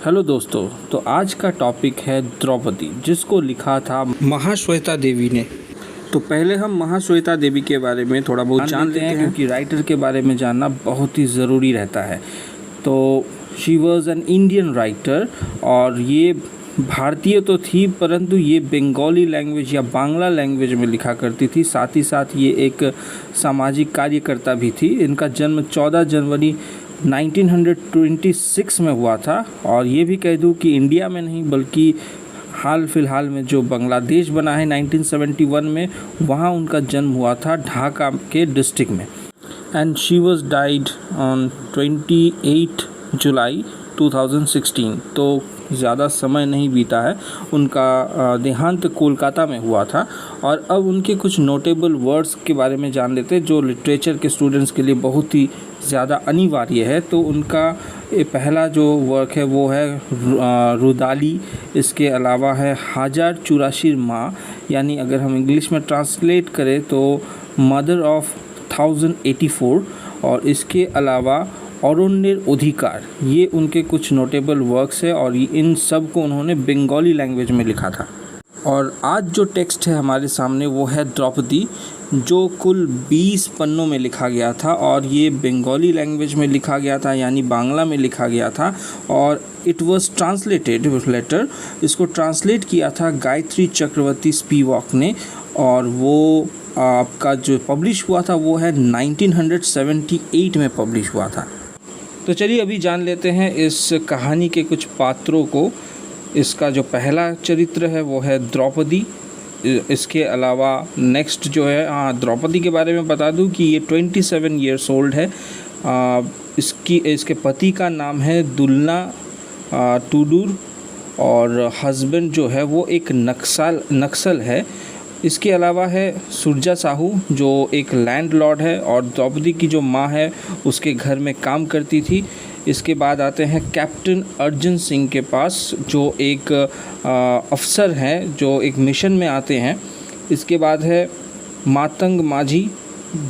Hello दोस्तों, तो आज का टॉपिक है द्रौपदी, जिसको लिखा था महाश्वेता देवी ने। तो पहले हम महाश्वेता देवी के बारे में थोड़ा बहुत जान लेते हैं, क्योंकि राइटर के बारे में जानना बहुत ही ज़रूरी रहता है। तो she was an Indian writer, और ये भारतीय तो थी, परंतु ये बंगाली लैंग्वेज या बांग्ला लैंग्वेज में लिखा करती थी। साथ ही साथ ये एक सामाजिक कार्यकर्ता भी थी। इनका जन्म 14 जनवरी 1926 में हुआ था, और ये भी कह दूँ कि इंडिया में नहीं बल्कि हाल फिलहाल में जो बांग्लादेश बना है 1971 में, वहाँ उनका जन्म हुआ था, ढाका के डिस्ट्रिक्ट में। And she was died on 28 जुलाई 2016। तो ज़्यादा समय नहीं बीता है, उनका देहांत कोलकाता में हुआ था। और अब उनके कुछ नोटेबल वर्ड्स के बारे में जान लेते हैं, जो लिटरेचर के स्टूडेंट्स के लिए बहुत ही ज़्यादा अनिवार्य है। तो उनका पहला जो वर्क है वो है रुदाली। इसके अलावा है 1084 माँ, यानी अगर हम इंग्लिश में ट्रांसलेट करें तो मदर ऑफ 1084। और इसके अलावा अरण्येर अधिकार, ये उनके कुछ नोटेबल वर्क्स है, और इन सब को उन्होंने बंगाली लैंग्वेज में लिखा था। और आज जो टेक्स्ट है हमारे सामने वो है द्रौपदी, जो कुल 20 पन्नों में लिखा गया था, और ये बंगाली लैंग्वेज में लिखा गया था, यानी बांग्ला में लिखा गया था। और इट वाज ट्रांसलेटेड लेटर, इसको ट्रांसलेट किया था गायत्री चक्रवर्ती स्पिवाक ने, और वो आपका जो पब्लिश हुआ था वो है 1978 में पब्लिश हुआ था। तो चलिए अभी जान लेते हैं इस कहानी के कुछ पात्रों को। इसका जो पहला चरित्र है वो है द्रौपदी। इसके अलावा नेक्स्ट जो है, द्रौपदी के बारे में बता दूं कि ये 27 ईयर्स ओल्ड है। इसके पति का नाम है दुलना टूडूर, और हस्बैंड जो है वो एक नक्सल है। इसके अलावा है सुरजा साहू, जो एक लैंडलॉर्ड है, और द्रौपदी की जो माँ है उसके घर में काम करती थी। इसके बाद आते हैं कैप्टन अर्जुन सिंह के पास, जो एक अफसर हैं, जो एक मिशन में आते हैं। इसके बाद है मातंग माझी,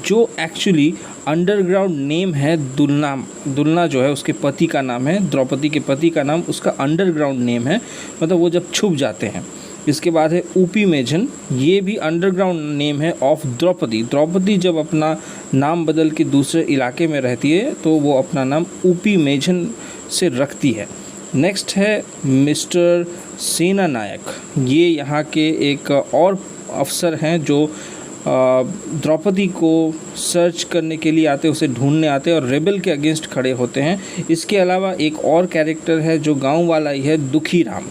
जो एक्चुअली अंडरग्राउंड नेम है दुलना जो है उसके पति का नाम है, द्रौपदी के पति का नाम उसका अंडरग्राउंड नेम है, मतलब वो जब छुप जाते हैं। इसके बाद है ऊपी मेझन, ये भी अंडरग्राउंड नेम है ऑफ द्रौपदी। द्रौपदी जब अपना नाम बदल के दूसरे इलाके में रहती है तो वो अपना नाम ऊपी मेझन से रखती है। नेक्स्ट है मिस्टर सेना नायक, ये यहाँ के एक और अफसर हैं जो द्रौपदी को सर्च करने के लिए आते, उसे ढूंढने आते और रेबल के अगेंस्ट खड़े होते हैं। इसके अलावा एक और कैरेक्टर है जो गांव वाला ही है, दुखी राम।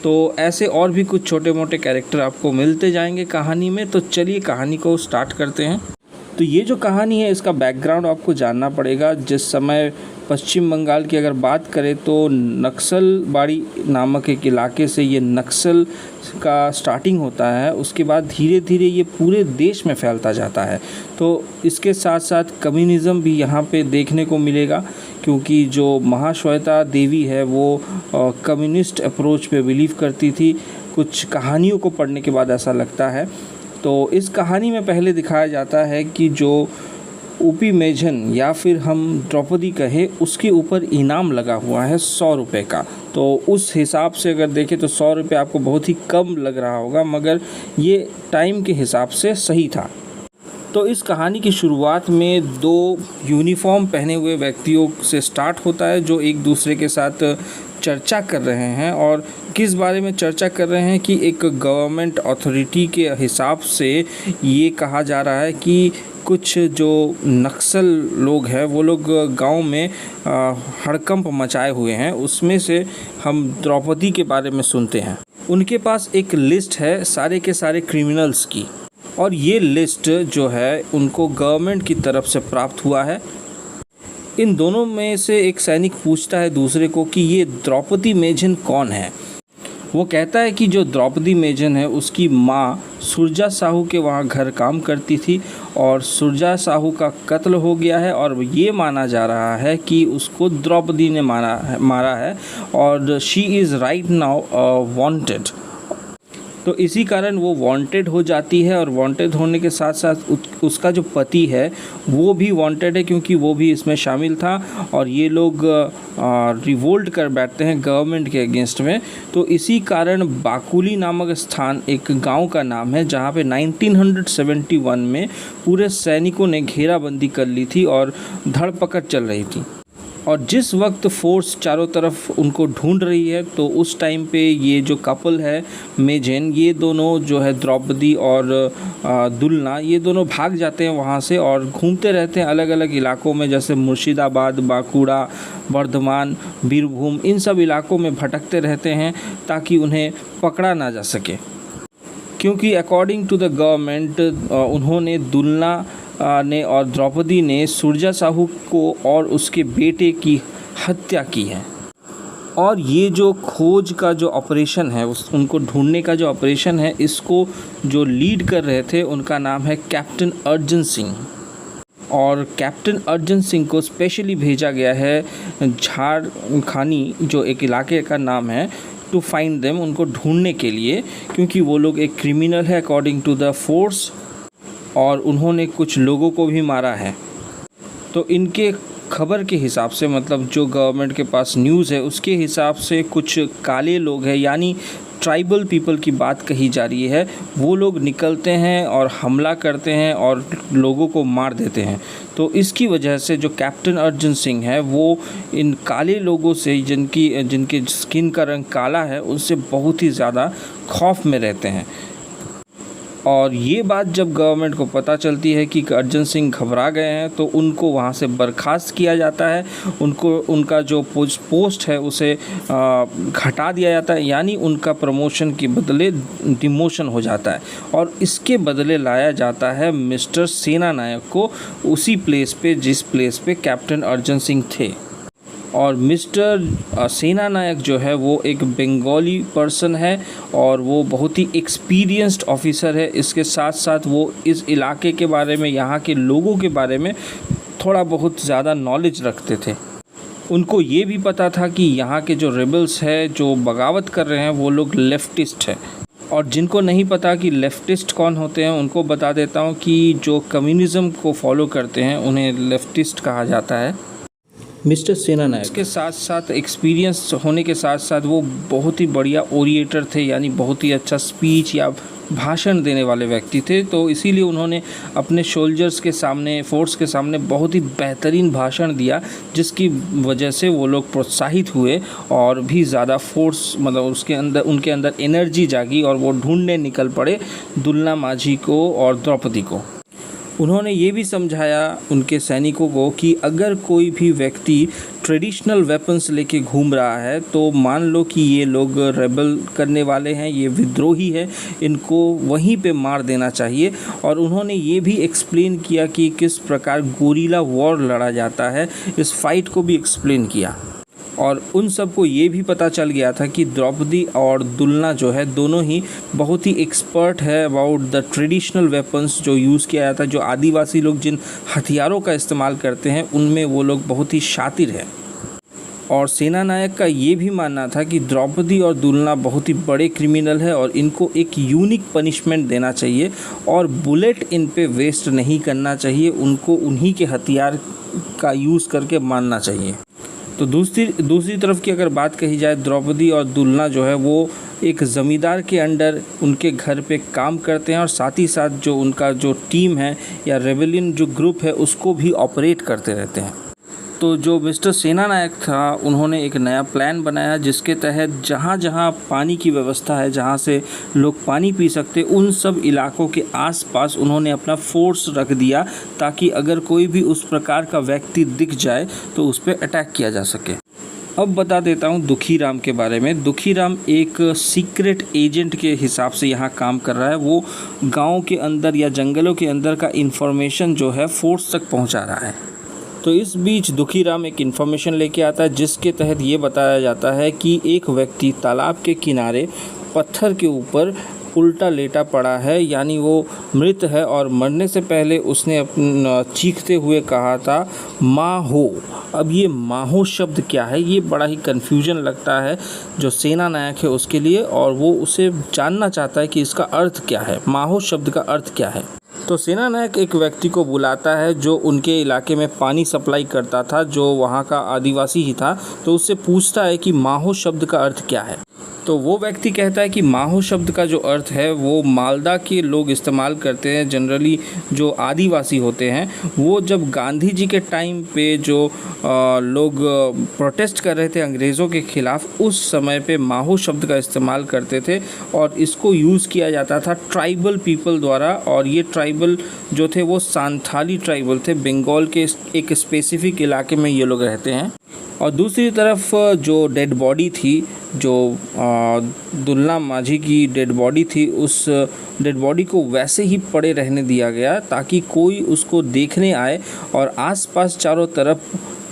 तो ऐसे और भी कुछ छोटे मोटे कैरेक्टर आपको मिलते जाएंगे कहानी में। तो चलिए कहानी को स्टार्ट करते हैं। तो ये जो कहानी है इसका बैकग्राउंड आपको जानना पड़ेगा। जिस समय पश्चिम बंगाल की अगर बात करें तो नक्सलबाड़ी नामक एक इलाके से ये नक्सल का स्टार्टिंग होता है, उसके बाद धीरे धीरे ये पूरे देश में फैलता जाता है। तो इसके साथ साथ कम्युनिज़म भी यहाँ पे देखने को मिलेगा, क्योंकि जो महाश्वेता देवी है वो कम्युनिस्ट अप्रोच पे बिलीव करती थी। कुछ कहानियों को पढ़ने के बाद ऐसा लगता है। तो इस कहानी में पहले दिखाया जाता है कि जो ऊपी मेझन या फिर हम द्रौपदी कहे, उसके ऊपर इनाम लगा हुआ है 100 रुपये का। तो उस हिसाब से अगर देखें तो 100 रुपये आपको बहुत ही कम लग रहा होगा, मगर ये टाइम के हिसाब से सही था। तो इस कहानी की शुरुआत में 2 यूनिफॉर्म पहने हुए व्यक्तियों से स्टार्ट होता है, जो एक दूसरे के साथ चर्चा कर रहे हैं। और किस बारे में चर्चा कर रहे हैं कि एक गवर्नमेंट अथॉरिटी के हिसाब से ये कहा जा रहा है कि कुछ जो नक्सल लोग हैं वो लोग गांव में हड़कंप मचाए हुए हैं। उसमें से हम द्रौपदी के बारे में सुनते हैं। उनके पास एक लिस्ट है सारे के सारे क्रिमिनल्स की, और ये लिस्ट जो है उनको गवर्नमेंट की तरफ से प्राप्त हुआ है। इन दोनों में से एक सैनिक पूछता है दूसरे को कि ये द्रौपदी मेझन कौन है। वो कहता है कि जो द्रौपदी मेझन है उसकी माँ सुरजा साहू के वहाँ घर काम करती थी, और सुरजा साहू का कत्ल हो गया है, और ये माना जा रहा है कि उसको द्रौपदी ने मारा है, और she is right now wanted. तो इसी कारण वो वांटेड हो जाती है और वांटेड होने के साथ साथ उसका जो पति है वो भी वांटेड है, क्योंकि वो भी इसमें शामिल था और ये लोग रिवोल्ट कर बैठते हैं गवर्नमेंट के अगेंस्ट में। तो इसी कारण बाकुली नामक स्थान एक गांव का नाम है जहां पे 1971 में पूरे सैनिकों ने घेराबंदी कर ली थी और धरपकड़ चल रही थी। और जिस वक्त फोर्स चारों तरफ उनको ढूंढ रही है तो उस टाइम पे ये जो कपल है मेजेन, ये दोनों जो है द्रौपदी और दुलना, ये दोनों भाग जाते हैं वहाँ से और घूमते रहते हैं अलग अलग इलाकों में, जैसे मुर्शिदाबाद, बांकुड़ा, बर्धमान, बीरभूम, इन सब इलाकों में भटकते रहते हैं ताकि उन्हें पकड़ा ना जा सके। क्योंकि अकॉर्डिंग टू द गवर्नमेंट उन्होंने दुलना ने और द्रौपदी ने सुरजा साहू को और उसके बेटे की हत्या की है। और ये जो खोज का जो ऑपरेशन है, उनको ढूंढने का जो ऑपरेशन है, इसको जो लीड कर रहे थे उनका नाम है कैप्टन अर्जन सिंह। और कैप्टन अर्जन सिंह को स्पेशली भेजा गया है झारखानी, जो एक इलाके का नाम है, टू फाइंड देम, उनको ढूंढने के लिए, क्योंकि वो लोग एक क्रिमिनल है अकॉर्डिंग टू द फोर्स और उन्होंने कुछ लोगों को भी मारा है। तो इनके खबर के हिसाब से, मतलब जो गवर्नमेंट के पास न्यूज़ है उसके हिसाब से, कुछ काले लोग हैं यानी ट्राइबल पीपल की बात कही जा रही है, वो लोग निकलते हैं और हमला करते हैं और लोगों को मार देते हैं। तो इसकी वजह से जो कैप्टन अर्जन सिंह है वो इन काले लोगों से, जिनके स्किन का रंग काला है, उनसे बहुत ही ज़्यादा खौफ में रहते हैं। और ये बात जब गवर्नमेंट को पता चलती है कि अर्जन सिंह घबरा गए हैं तो उनको वहाँ से बर्खास्त किया जाता है, उनका जो पोस्ट है उसे घटा दिया जाता है, यानी उनका प्रमोशन के बदले डिमोशन हो जाता है और इसके बदले लाया जाता है मिस्टर सेना नायक को उसी प्लेस पे जिस प्लेस पे कैप्टन अर्जन सिंह थे। और मिस्टर सेना नायक जो है वो एक बंगाली पर्सन है और वो बहुत ही एक्सपीरियंस्ड ऑफिसर है। इसके साथ साथ वो इस इलाके के बारे में, यहाँ के लोगों के बारे में थोड़ा बहुत ज़्यादा नॉलेज रखते थे। उनको ये भी पता था कि यहाँ के जो रेबल्स है, जो बगावत कर रहे हैं, वो लोग लेफ्टिस्ट हैं। और जिनको नहीं पता कि लेफ्टिस्ट कौन होते हैं, उनको बता देता हूँ कि जो कम्युनिज़्म को फॉलो करते हैं उन्हें लेफ्टिस्ट कहा जाता है। मिस्टर सेना नायक के साथ साथ एक्सपीरियंस होने के साथ साथ वो बहुत ही बढ़िया ओरिएटर थे, यानी बहुत ही अच्छा स्पीच या भाषण देने वाले व्यक्ति थे। तो इसीलिए उन्होंने अपने सोल्जर्स के सामने, फोर्स के सामने बहुत ही बेहतरीन भाषण दिया, जिसकी वजह से वो लोग प्रोत्साहित हुए और भी ज़्यादा फोर्स, मतलब उनके अंदर एनर्जी जागी और वो ढूंढने निकल पड़े दुलना माझी को और द्रौपदी को। उन्होंने ये भी समझाया उनके सैनिकों को कि अगर कोई भी व्यक्ति ट्रेडिशनल वेपन्स लेके घूम रहा है तो मान लो कि ये लोग रेबल करने वाले हैं, ये विद्रोही है, इनको वहीं पे मार देना चाहिए। और उन्होंने ये भी एक्सप्लेन किया कि किस प्रकार गोरिल्ला वॉर लड़ा जाता है, इस फाइट को भी एक्सप्लेन किया। और उन सबको ये भी पता चल गया था कि द्रौपदी और दुलना जो है दोनों ही बहुत ही एक्सपर्ट है अबाउट द ट्रेडिशनल वेपन्स जो यूज़ किया जाता है। जो आदिवासी लोग जिन हथियारों का इस्तेमाल करते हैं उनमें वो लोग बहुत ही शातिर हैं। और सेना नायक का ये भी मानना था कि द्रौपदी और दुलना बहुत ही बड़े क्रिमिनल है और इनको एक यूनिक पनिशमेंट देना चाहिए और बुलेट इन पे वेस्ट नहीं करना चाहिए, उनको उन्हीं के हथियार का यूज़ करके मारना चाहिए। तो दूसरी तरफ की अगर बात कही जाए, द्रौपदी और दुलना जो है वो एक ज़मींदार के अंडर उनके घर पे काम करते हैं और साथ ही साथ जो उनका जो टीम है या रेबेलियन जो ग्रुप है उसको भी ऑपरेट करते रहते हैं। तो जो मिस्टर सेना नायक था उन्होंने एक नया प्लान बनाया जिसके तहत जहाँ जहाँ पानी की व्यवस्था है, जहाँ से लोग पानी पी सकते, उन सब इलाकों के आसपास उन्होंने अपना फोर्स रख दिया ताकि अगर कोई भी उस प्रकार का व्यक्ति दिख जाए तो उस पर अटैक किया जा सके। अब बता देता हूँ दुखीराम के बारे में। दुखीराम एक सीक्रेट एजेंट के हिसाब से यहाँ काम कर रहा है। वो गाँव के अंदर या जंगलों के अंदर का इन्फॉर्मेशन जो है फोर्स तक पहुँचा रहा है। तो इस बीच दुखीराम एक इन्फॉर्मेशन लेके आता है जिसके तहत ये बताया जाता है कि एक व्यक्ति तालाब के किनारे पत्थर के ऊपर उल्टा लेटा पड़ा है, यानी वो मृत है और मरने से पहले उसने चीखते हुए कहा था माँ हो। अब ये माहो शब्द क्या है, ये बड़ा ही कन्फ्यूजन लगता है जो सेना नायक है उसके लिए, और वो उसे जानना चाहता है कि इसका अर्थ क्या है, माहो शब्द का अर्थ क्या है। तो सेना नायक एक व्यक्ति को बुलाता है जो उनके इलाके में पानी सप्लाई करता था, जो वहाँ का आदिवासी ही था। तो उससे पूछता है कि माहो शब्द का अर्थ क्या है। तो वो व्यक्ति कहता है कि माहो शब्द का जो अर्थ है वो मालदा के लोग इस्तेमाल करते हैं, जनरली जो आदिवासी होते हैं। वो जब गांधी जी के टाइम पे जो लोग प्रोटेस्ट कर रहे थे अंग्रेज़ों के ख़िलाफ़, उस समय पे माहो शब्द का इस्तेमाल करते थे और इसको यूज़ किया जाता था ट्राइबल पीपल द्वारा। और ये ट्राइबल जो थे वो सांथाली ट्राइबल थे, बंगाल के एक स्पेसिफिक इलाके में ये लोग रहते हैं। और दूसरी तरफ जो डेड बॉडी थी, जो दुल्ला माझी की डेड बॉडी थी, उस डेड बॉडी को वैसे ही पड़े रहने दिया गया ताकि कोई उसको देखने आए, और आसपास चारों तरफ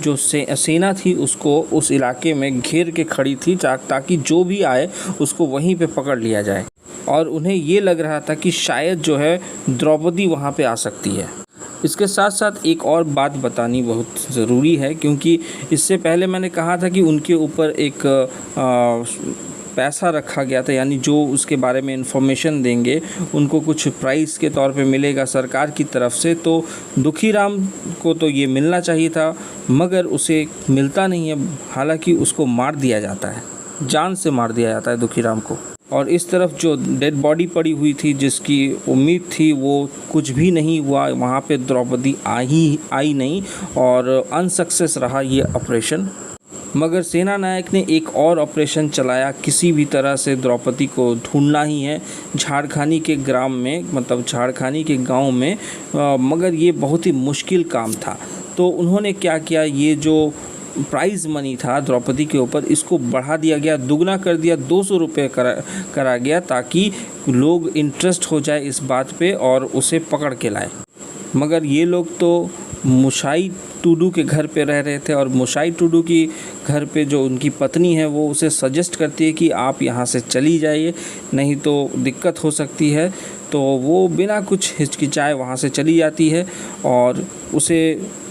जो सेना थी उसको उस इलाके में घेर के खड़ी थी ताकि जो भी आए उसको वहीं पे पकड़ लिया जाए। और उन्हें ये लग रहा था कि शायद जो है द्रौपदी वहाँ पे आ सकती है। इसके साथ साथ एक और बात बतानी बहुत ज़रूरी है, क्योंकि इससे पहले मैंने कहा था कि उनके ऊपर एक पैसा रखा गया था, यानी जो उसके बारे में इंफॉर्मेशन देंगे उनको कुछ प्राइज़ के तौर पे मिलेगा सरकार की तरफ से। तो दुखीराम को तो ये मिलना चाहिए था, मगर उसे मिलता नहीं है। हालांकि उसको मार दिया जाता है, जान से मार दिया जाता है दुखीराम को। और इस तरफ जो डेड बॉडी पड़ी हुई थी, जिसकी उम्मीद थी वो कुछ भी नहीं हुआ, वहाँ पे द्रौपदी आई नहीं और अनसक्सेस रहा ये ऑपरेशन। मगर सेना नायक ने एक और ऑपरेशन चलाया, किसी भी तरह से द्रौपदी को ढूंढना ही है झारखानी के ग्राम में, मतलब झारखानी के गांव में। मगर ये बहुत ही मुश्किल काम था। तो उन्होंने क्या किया, ये जो प्राइज़ मनी था द्रौपदी के ऊपर, इसको बढ़ा दिया गया, दुगना कर दिया, 200 रुपये करा गया, ताकि लोग इंटरेस्ट हो जाए इस बात पे और उसे पकड़ के लाए। मगर ये लोग तो मुशाई टुडू के घर पे रह रहे थे, और मुशाई टुडू की घर पे जो उनकी पत्नी है वो उसे सजेस्ट करती है कि आप यहाँ से चली जाइए, नहीं तो दिक्कत हो सकती है। तो वो बिना कुछ हिचकिचाए वहाँ से चली जाती है और उसे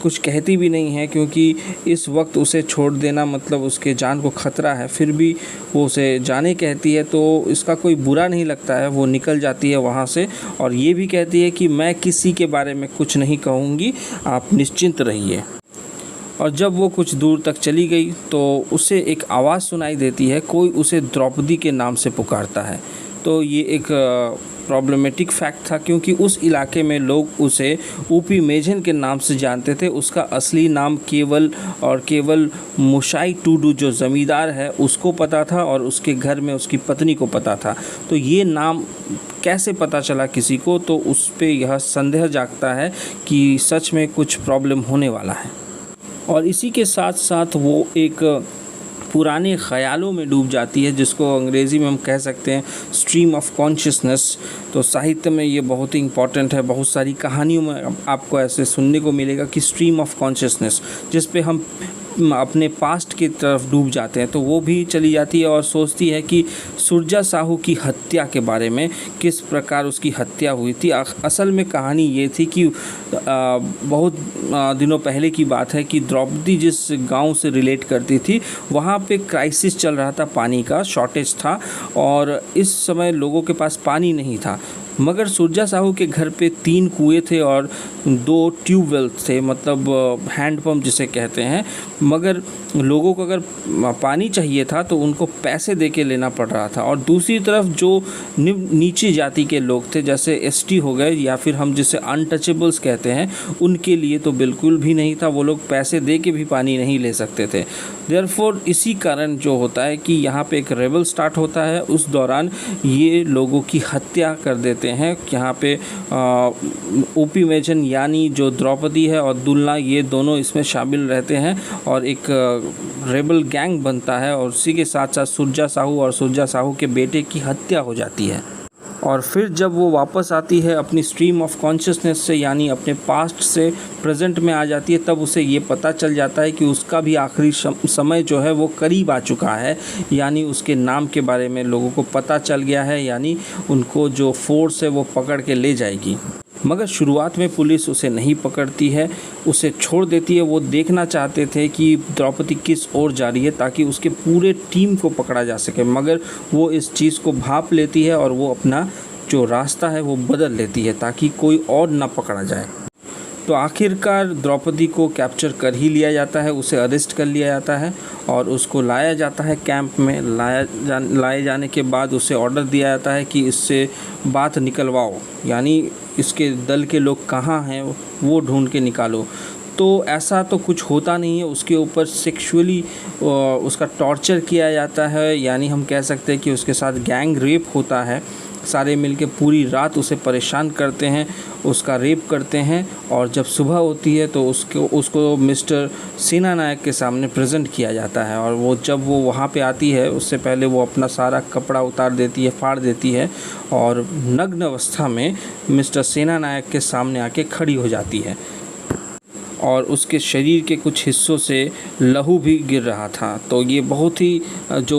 कुछ कहती भी नहीं है, क्योंकि इस वक्त उसे छोड़ देना मतलब उसके जान को ख़तरा है। फिर भी वो उसे जाने कहती है, तो इसका कोई बुरा नहीं लगता है। वो निकल जाती है वहाँ से और ये भी कहती है कि मैं किसी के बारे में कुछ नहीं कहूँगी, आप निश्चिंत रहिए। और जब वो कुछ दूर तक चली गई तो उसे एक आवाज़ सुनाई देती है, कोई उसे द्रौपदी के नाम से पुकारता है। तो ये एक प्रॉब्लमेटिक फैक्ट था, क्योंकि उस इलाके में लोग उसे ऊपी मेझन के नाम से जानते थे। उसका असली नाम केवल मुशाई टुडू जो ज़मींदार है उसको पता था, और उसके घर में उसकी पत्नी को पता था। तो ये नाम कैसे पता चला किसी को, तो उस पे यह संदेह जागता है कि सच में कुछ प्रॉब्लम होने वाला है। और इसी के साथ साथ वो एक पुराने ख़यालों में डूब जाती है, जिसको अंग्रेज़ी में हम कह सकते हैं स्ट्रीम ऑफ कॉन्शियसनेस। तो साहित्य में ये बहुत ही इम्पॉर्टेंट है, बहुत सारी कहानियों में आपको ऐसे सुनने को मिलेगा कि स्ट्रीम ऑफ कॉन्शियसनेस, जिस पे हम अपने पास्ट की तरफ डूब जाते हैं। तो वो भी चली जाती है और सोचती है कि सुरजा साहू की हत्या के बारे में, किस प्रकार उसकी हत्या हुई थी। असल में कहानी ये थी कि बहुत दिनों पहले की बात है कि द्रौपदी जिस गांव से रिलेट करती थी वहाँ पे क्राइसिस चल रहा था, पानी का शॉर्टेज था और इस समय लोगों के पास पानी नहीं था। मगर सुरजा साहू के घर पे 3 कुएँ थे और 2 ट्यूबवेल थे, मतलब हैंडपम्प जिसे कहते हैं। मगर लोगों को अगर पानी चाहिए था तो उनको पैसे दे के लेना पड़ रहा था। और दूसरी तरफ जो नीची जाति के लोग थे, जैसे एसटी हो गए या फिर हम जिसे अनटचेबल्स कहते हैं, उनके लिए तो बिल्कुल भी नहीं था, वो लोग पैसे दे के भी पानी नहीं ले सकते थे। देयरफॉर इसी कारण जो होता है कि यहाँ पे एक रेबल स्टार्ट होता है, उस दौरान ये लोगों की हत्या कर देते हैं। यहाँ पे ऊपी मेझन यानी जो द्रौपदी है और दुल्ला, ये दोनों इसमें शामिल रहते हैं और एक रेबल गैंग बनता है, और उसी के साथ साथ सुरजा साहू और सुरजा साहू के बेटे की हत्या हो जाती है। और फिर जब वो वापस आती है अपनी स्ट्रीम ऑफ कॉन्शियसनेस से, यानी अपने पास्ट से प्रेजेंट में आ जाती है, तब उसे ये पता चल जाता है कि उसका भी आखिरी समय जो है वो करीब आ चुका है। यानी उसके नाम के बारे में लोगों को पता चल गया है, यानी उनको जो फोर्स है वो पकड़ के ले जाएगी। मगर शुरुआत में पुलिस उसे नहीं पकड़ती है, उसे छोड़ देती है। वो देखना चाहते थे कि द्रौपदी किस ओर जा रही है ताकि उसके पूरे टीम को पकड़ा जा सके, मगर वो इस चीज़ को भांप लेती है और वो अपना जो रास्ता है वो बदल लेती है ताकि कोई और ना पकड़ा जाए। तो आखिरकार द्रौपदी को कैप्चर कर ही लिया जाता है, उसे अरेस्ट कर लिया जाता है और उसको लाया जाता है कैंप में। लाए जाने के बाद उसे ऑर्डर दिया जाता है कि इससे बात निकलवाओ, यानी इसके दल के लोग कहाँ हैं वो ढूंढ के निकालो। तो ऐसा तो कुछ होता नहीं है, उसके ऊपर सेक्सुअली उसका टॉर्चर किया जाता है, यानी हम कह सकते हैं कि उसके साथ गैंग रेप होता है। सारे मिलके पूरी रात उसे परेशान करते हैं, उसका रेप करते हैं और जब सुबह होती है तो उसको मिस्टर सेना नायक के सामने प्रेजेंट किया जाता है। और वो जब वो वहाँ पे आती है उससे पहले वो अपना सारा कपड़ा उतार देती है, फाड़ देती है और नग्न अवस्था में मिस्टर सेना नायक के सामने आके खड़ी हो जाती है और उसके शरीर के कुछ हिस्सों से लहू भी गिर रहा था। तो ये बहुत ही जो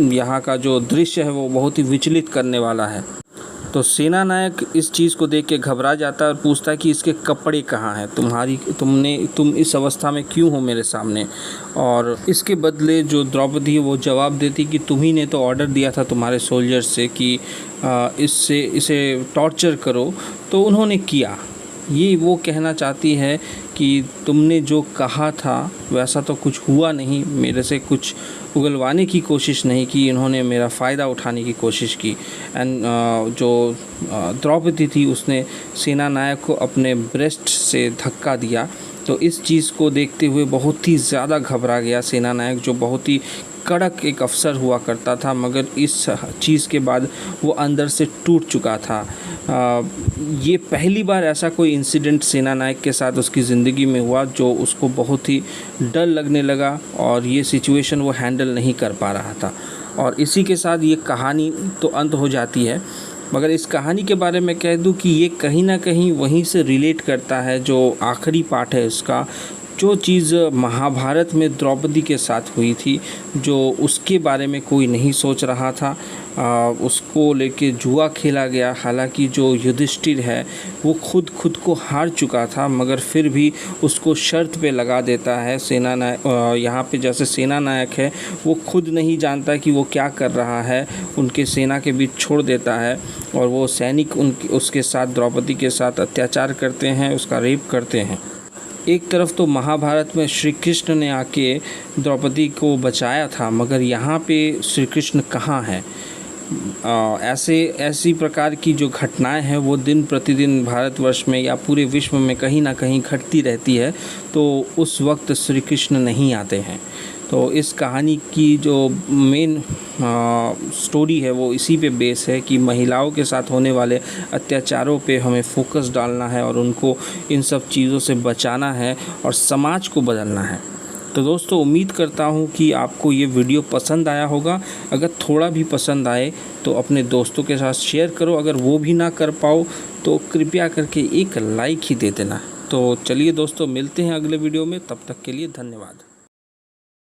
यहाँ का जो दृश्य है वो बहुत ही विचलित करने वाला है। तो सेना नायक इस चीज़ को देख के घबरा जाता है और पूछता है कि इसके कपड़े कहाँ हैं, तुम इस अवस्था में क्यों हो मेरे सामने। और इसके बदले जो द्रौपदी है वो जवाब देती कि तुम्ही ने तो ऑर्डर दिया था तुम्हारे सोल्जर से कि इसे टॉर्चर करो, तो उन्होंने किया। ये वो कहना चाहती है कि तुमने जो कहा था वैसा तो कुछ हुआ नहीं, मेरे से कुछ उगलवाने की कोशिश नहीं की, इन्होंने मेरा फ़ायदा उठाने की कोशिश की। एंड जो द्रौपदी थी उसने सेना नायक को अपने ब्रेस्ट से धक्का दिया। तो इस चीज़ को देखते हुए बहुत ही ज़्यादा घबरा गया सेना नायक, जो बहुत ही कड़क एक अफसर हुआ करता था, मगर इस चीज़ के बाद वो अंदर से टूट चुका था। ये पहली बार ऐसा कोई इंसिडेंट सेना नायक के साथ उसकी ज़िंदगी में हुआ जो उसको बहुत ही डर लगने लगा और ये सिचुएशन वो हैंडल नहीं कर पा रहा था। और इसी के साथ ये कहानी तो अंत हो जाती है, मगर इस कहानी के बारे में कह दूं कि ये कहीं ना कहीं वहीं से रिलेट करता है जो आखिरी पार्ट है इसका, जो चीज़ महाभारत में द्रौपदी के साथ हुई थी, जो उसके बारे में कोई नहीं सोच रहा था। उसको लेके जुआ खेला गया। हालांकि जो युधिष्ठिर है वो खुद को हार चुका था, मगर फिर भी उसको शर्त पे लगा देता है सेना नायक। यहाँ पे जैसे सेना नायक है वो खुद नहीं जानता कि वो क्या कर रहा है, उनके सेना के बीच छोड़ देता है और वो सैनिक उसके साथ द्रौपदी के साथ अत्याचार करते हैं, उसका रेप करते हैं। एक तरफ तो महाभारत में श्री कृष्ण ने आके द्रौपदी को बचाया था, मगर यहाँ पे श्री कृष्ण कहाँ है। ऐसी प्रकार की जो घटनाएं हैं वो दिन प्रतिदिन भारतवर्ष में या पूरे विश्व में कहीं ना कहीं घटती रहती है, तो उस वक्त श्री कृष्ण नहीं आते हैं। तो इस कहानी की जो मेन स्टोरी है वो इसी पे बेस है कि महिलाओं के साथ होने वाले अत्याचारों पे हमें फोकस डालना है और उनको इन सब चीज़ों से बचाना है और समाज को बदलना है। तो दोस्तों, उम्मीद करता हूँ कि आपको ये वीडियो पसंद आया होगा। अगर थोड़ा भी पसंद आए तो अपने दोस्तों के साथ शेयर करो, अगर वो भी ना कर पाओ तो कृपया करके एक लाइक ही दे देना। तो चलिए दोस्तों, मिलते हैं अगले वीडियो में, तब तक के लिए धन्यवाद।